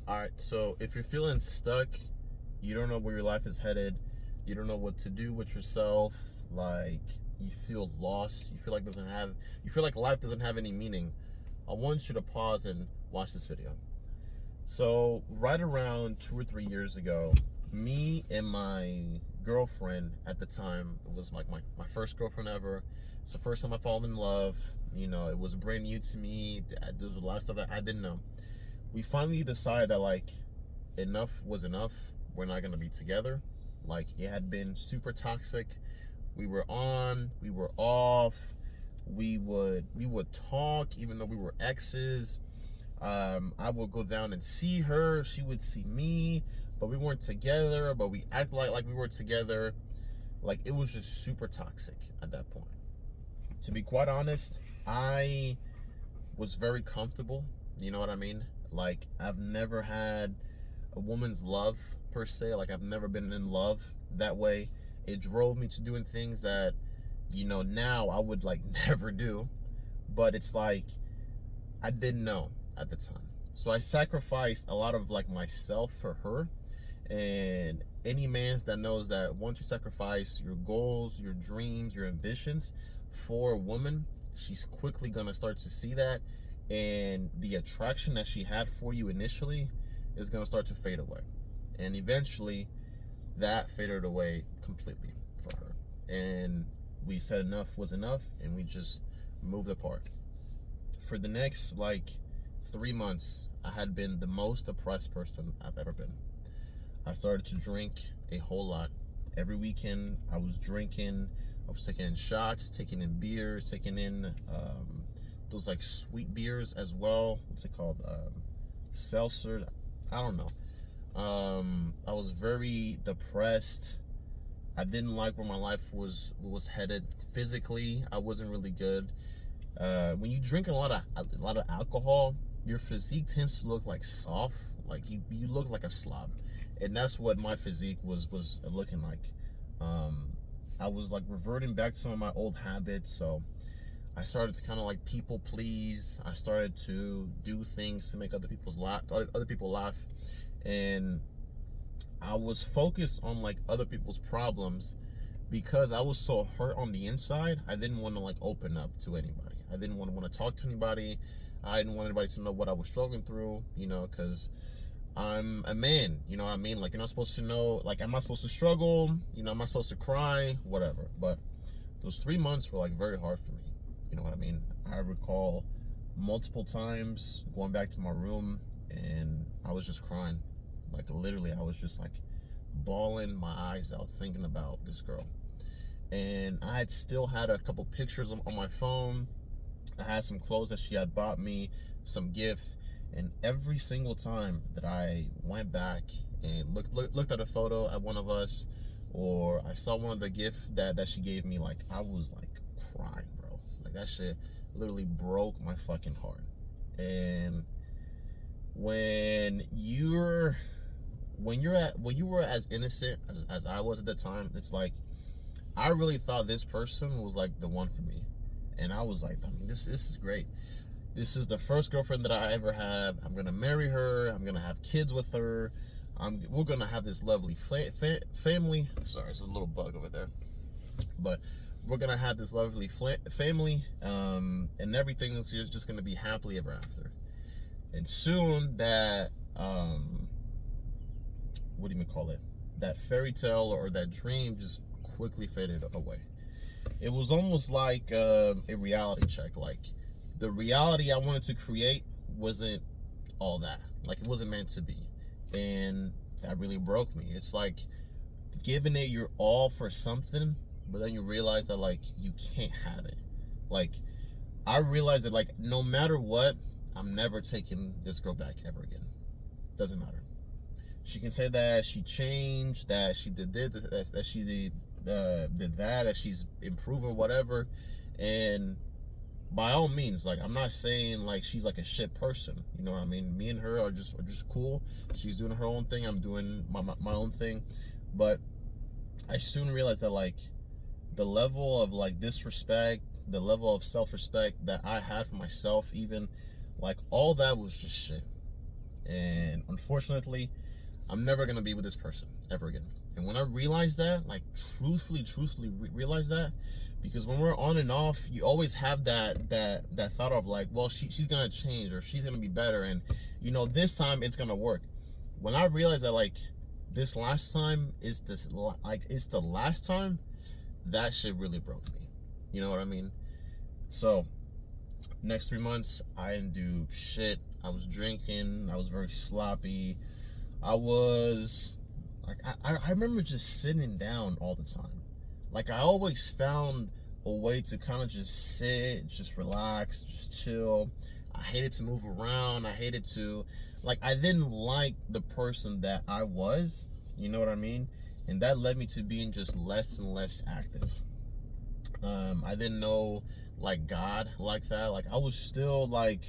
All right, so if you're feeling stuck, you don't know where your life is headed, you don't know what to do with yourself, like you feel lost, you feel like life doesn't have any meaning, I want you to pause and watch this video. So, right around 2 or 3 years ago, me and my girlfriend at the time, it was like my first girlfriend ever. It's the first time I fallen in love. It was brand new to me. There was a lot of stuff that I didn't know. We finally decided that like enough was enough. We're not gonna be together. Like it had been super toxic. We were on, we were off. We would talk even though we were exes. I would go down and see her. She would see me, but we weren't together. But we act like we were together. Like it was just super toxic at that point. To be quite honest, I was very comfortable. You know what I mean? Like I've never had a woman's love per se. Like I've never been in love that way. It drove me to doing things that, now I would like never do. But it's like I didn't know at the time. So I sacrificed a lot of like myself for her. And any man that knows that once you sacrifice your goals, your dreams, your ambitions for a woman, she's quickly gonna start to see that, and the attraction that she had for you initially is gonna start to fade away. And eventually that faded away completely for her. And we said enough was enough and we just moved apart. For the next like 3 months, I had been the most depressed person I've ever been. I started to drink a whole lot. Every weekend, I was drinking. I was taking in shots, taking in beers, taking in those like sweet beers as well. What's it called? Seltzer. I don't know. I was very depressed. I didn't like where my life was headed. Physically, I wasn't really good. When you drink a lot of alcohol, your physique tends to look like soft, like you look like a slob, and that's what my physique was looking like. I was like reverting back to some of my old habits, so I started to kind of like people please. I started to do things to make other people laugh, and I was focused on like other people's problems because I was so hurt on the inside. I didn't want to like open up to anybody. I didn't want to talk to anybody. I didn't want anybody to know what I was struggling through, because I'm a man, you know what I mean? Like, you're not supposed to know, like, am I supposed to struggle? Am I supposed to cry? Whatever. But those 3 months were like very hard for me. You know what I mean? I recall multiple times going back to my room and I was just crying. Like, literally, I was just like bawling my eyes out thinking about this girl. And I had still had a couple pictures on my phone. I had some clothes that she had bought me, some gift, and every single time that I went back and looked at a photo at one of us, or I saw one of the gifts that she gave me, like I was like crying, bro. Like that shit literally broke my fucking heart. And when you were as innocent as I was at the time, it's like I really thought this person was like the one for me. And I was like, I mean, this is great. This is the first girlfriend that I ever have. I'm gonna marry her. I'm gonna have kids with her. We're gonna have this lovely family. Sorry, there's a little bug over there. But we're gonna have this lovely family, and everything is just gonna be happily ever after. And soon that, what do you call it? That fairy tale or that dream just quickly faded away. It was almost like a reality check. Like the reality I wanted to create wasn't all that. Like it wasn't meant to be. And that really broke me. It's like giving it your all for something, but then you realize that like you can't have it. Like I realized that like no matter what, I'm never taking this girl back ever again. Doesn't matter. She can say that she changed, that she did this, that she did that she's improved or whatever. And by all means, like I'm not saying like she's like a shit person. You know what I mean? Me and her are just cool. She's doing her own thing. I'm doing my own thing. But I soon realized that like the level of like disrespect, the level of self-respect that I had for myself, even like all that was just shit. And unfortunately, I'm never gonna be with this person ever again. And when I realized that, like truthfully realized that, because when we're on and off, you always have that thought of like, well, she's gonna change, or she's gonna be better, and this time it's gonna work. When I realized that, like, this last time is it's the last time, that shit really broke me. You know what I mean? So next 3 months, I didn't do shit. I was drinking. I was very sloppy. I was like, I remember just sitting down all the time. Like, I always found a way to kind of just sit, just relax, just chill. I hated to move around. I hated to, like, I didn't like the person that I was. You know what I mean? And that led me to being just less and less active. I didn't know, like, God like that. Like, I was still, like,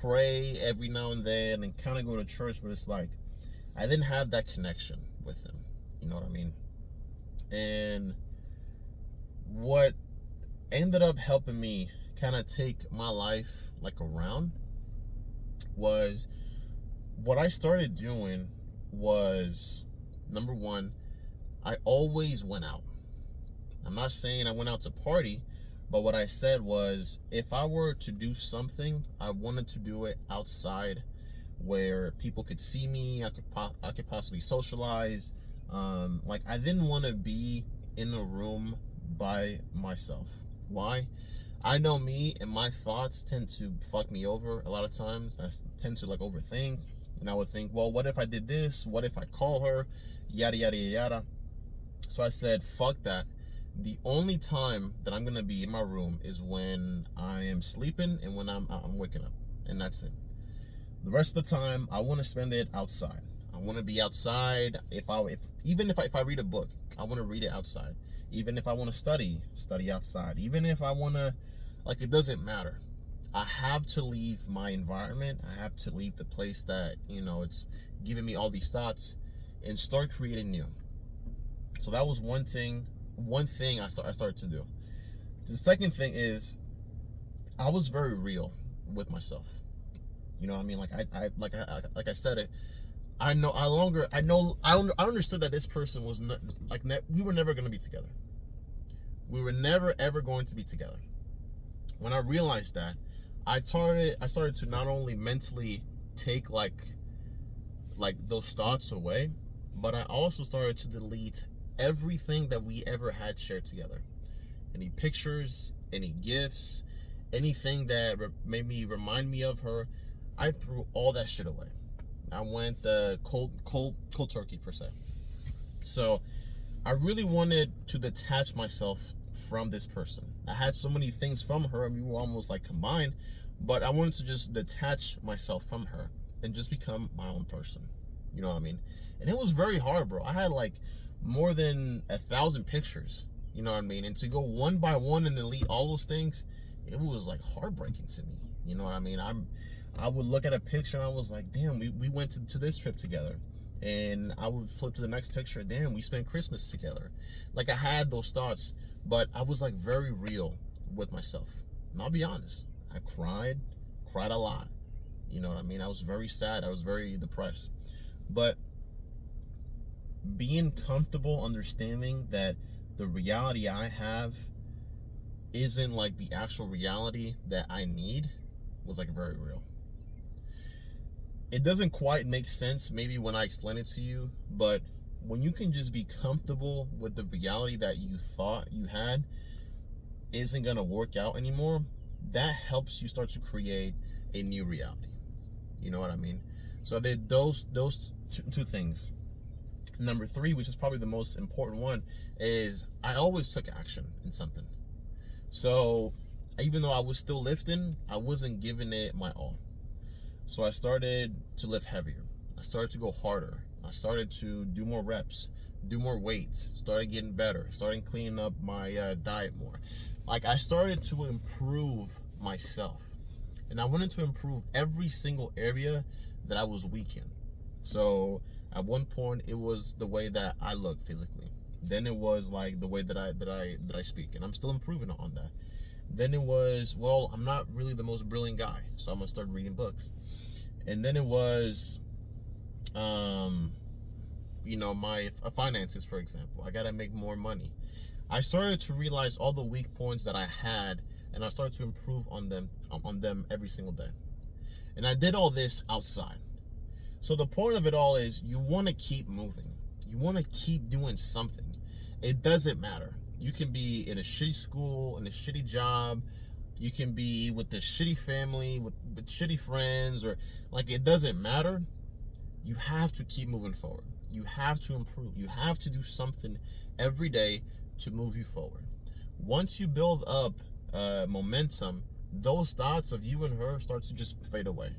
pray every now and then and kind of go to church, but it's like I didn't have that connection with him. You know what I mean? And what ended up helping me kind of take my life, like, around was, what I started doing was, number one, I always went out. I'm not saying I went out to party, but what I said was, if I were to do something, I wanted to do it outside where people could see me. I could possibly socialize. Like, I didn't want to be in a room by myself. Why? I know me, and my thoughts tend to fuck me over a lot of times. I tend to, like, overthink, and I would think, well, what if I did this? What if I call her? Yada, yada, yada. So I said, fuck that. The only time that I'm gonna be in my room is when I am sleeping and when I'm waking up, and that's it. The rest of the time, I want to spend it outside. I want to be outside. Even if I read a book, I want to read it outside. Even if I want to study outside. Even if I want to, like, it doesn't matter. I have to leave my environment. I have to leave the place that it's giving me all these thoughts, and start creating new. So that was one thing I started to do. The second thing is, I was very real with myself. You know what I mean? Like I said it. I understood that this person was not, like, we were never going to be together. We were never ever going to be together. When I realized that, I started to not only mentally take like those thoughts away, but I also started to delete everything that we ever had shared together. Any pictures, any gifts, anything that made me remind me of her, I threw all that shit away. I went cold turkey, per se. So I really wanted to detach myself from this person. I had so many things from her, and we were almost like combined, but I wanted to just detach myself from her and just become my own person. You know what I mean? And it was very hard, bro. I had like more than 1,000 pictures. You know what I mean? And to go one by one and delete all those things, it was like heartbreaking to me. You know what I mean? I would look at a picture and I was like, damn, we went to this trip together. And I would flip to the next picture, damn, we spent Christmas together. Like, I had those thoughts, but I was like very real with myself. And I'll be honest, I cried a lot. You know what I mean? I was very sad. I was very depressed. But being comfortable understanding that the reality I have isn't like the actual reality that I need was like very real. It doesn't quite make sense maybe when I explain it to you, but when you can just be comfortable with the reality that you thought you had isn't gonna work out anymore, that helps you start to create a new reality. You know what I mean? So I did those two things. Number 3, which is probably the most important one, is I always took action in something. So even though I was still lifting, I wasn't giving it my all. So I started to lift heavier. I started to go harder. I started to do more reps, do more weights, started getting better, started cleaning up my diet more. Like, I started to improve myself. And I wanted to improve every single area that I was weak in. So at one point, it was the way that I look physically. Then it was like the way that I speak, and I'm still improving on that. Then it was, well, I'm not really the most brilliant guy, so I'm gonna start reading books. And then it was, my finances, for example. I gotta make more money. I started to realize all the weak points that I had, and I started to improve on them every single day. And I did all this outside. So the point of it all is you want to keep moving. You want to keep doing something. It doesn't matter. You can be in a shitty school, in a shitty job. You can be with a shitty family, with shitty friends, or it doesn't matter. You have to keep moving forward. You have to improve. You have to do something every day to move you forward. Once you build up momentum, those thoughts of you and her start to just fade away.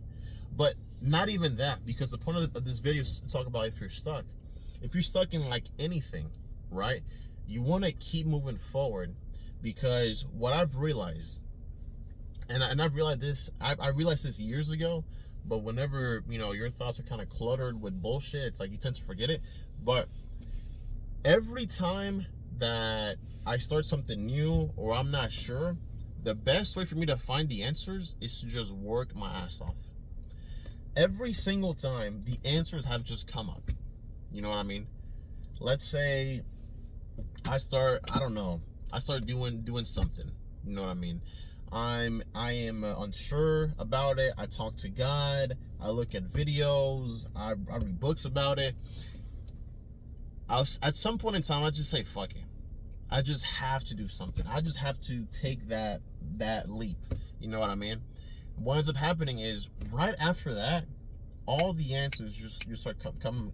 But not even that, because the point of this video is to talk about if you're stuck. If you're stuck in anything, right? You want to keep moving forward, because what I've realized, and I've realized this, I realized this years ago, but whenever, your thoughts are kind of cluttered with bullshit, it's you tend to forget it. But every time that I start something new or I'm not sure, the best way for me to find the answers is to just work my ass off. Every single time, the answers have just come up. You know what I mean? Let's say I start doing something. You know what I mean? I am unsure about it. I talk to God. I look at videos. I read books about it. At some point in time, I just say, fuck it. I just have to do something. I just have to take that leap. You know what I mean? What ends up happening is right after that, all the answers just start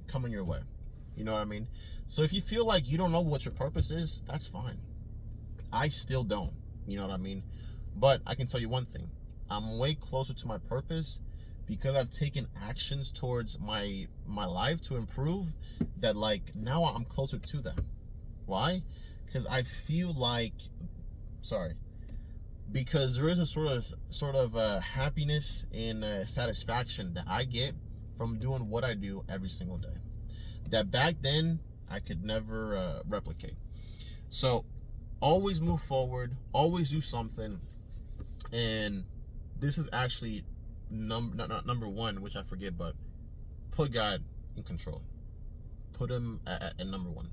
coming your way. You know what I mean? So if you feel like you don't know what your purpose is, that's fine. I still don't. You know what I mean? But I can tell you one thing. I'm way closer to my purpose because I've taken actions towards my life to improve, that now I'm closer to that. Why? Because I feel because there is a sort of happiness and satisfaction that I get from doing what I do every single day, that back then I could never replicate. So always move forward, always do something. And this is actually not number one, which I forget, but put God in control. Put him at number one.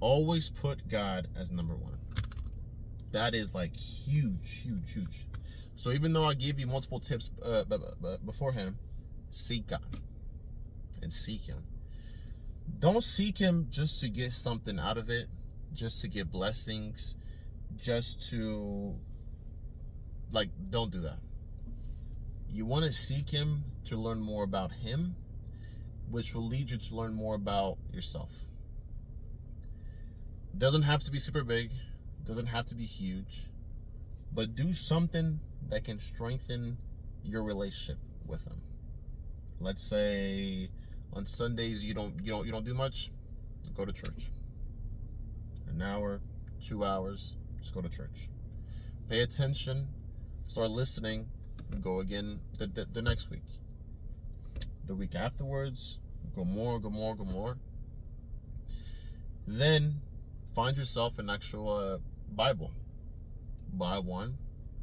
Always put God as number one. That is huge. So even though I gave you multiple tips beforehand, seek God and seek him. Don't seek him just to get something out of it, just to get blessings, just to don't do that. You want to seek him to learn more about him, which will lead you to learn more about yourself. Doesn't have to be super big, doesn't have to be huge, but do something that can strengthen your relationship with him. Let's say on Sundays you don't do much, go to church. An hour, 2 hours, just go to church. Pay attention, start listening, and go again the next week. The week afterwards, go more. Then find yourself an actual Bible. Buy one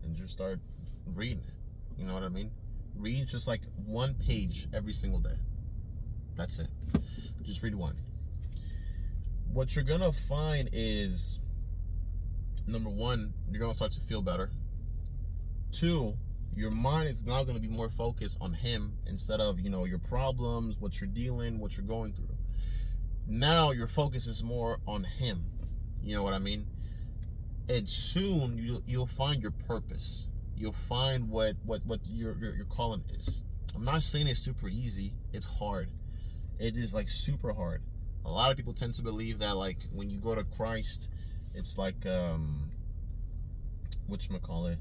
and just start reading it. You know what I mean? Read just one page every single day. That's it. Just read one. What you're gonna find is, number one, you're gonna start to feel better. 2, your mind is now going to be more focused on him instead of, your problems, what you're going through. Now your focus is more on him. You know what I mean? And soon you'll find your purpose. You'll find what your calling is. I'm not saying it's super easy. It's hard. It is super hard. A lot of people tend to believe that when you go to Christ, it's whatchamacallit,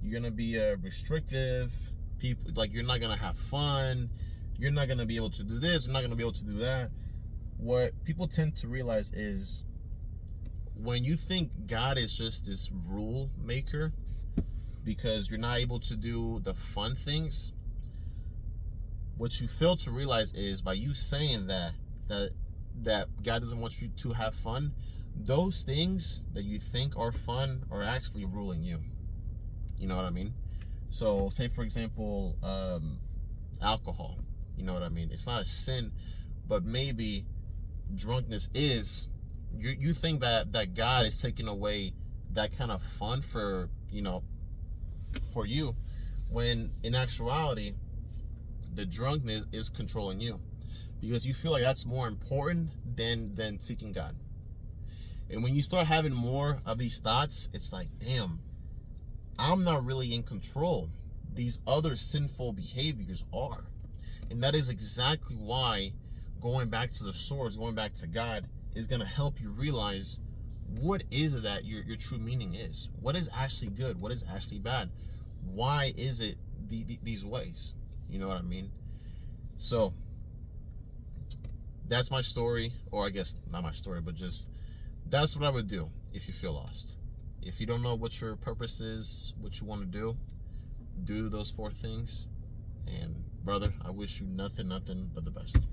you're gonna be restrictive. People you're not gonna have fun. You're not gonna be able to do this. You're not gonna be able to do that. What people tend to realize is when you think God is just this rule maker because you're not able to do the fun things, what you fail to realize is by you saying that God doesn't want you to have fun, those things that you think are fun are actually ruling you. You know what I mean? So say for example, alcohol. You know what I mean? It's not a sin, but maybe drunkenness is. You think that God is taking away that kind of fun for for you, when in actuality the drunkenness is controlling you, because you feel like that's more important than seeking God. And when you start having more of these thoughts, it's like, damn, I'm not really in control. These other sinful behaviors are. And that is exactly why going back to the source, going back to God, is going to help you realize what is it that your true meaning is. What is actually good? What is actually bad? Why is it these ways? You know what I mean? So that's my story, or I guess not my story, but just that's what I would do if you feel lost. If you don't know what your purpose is, what you want to do those 4 things. And brother, I wish you nothing but the best.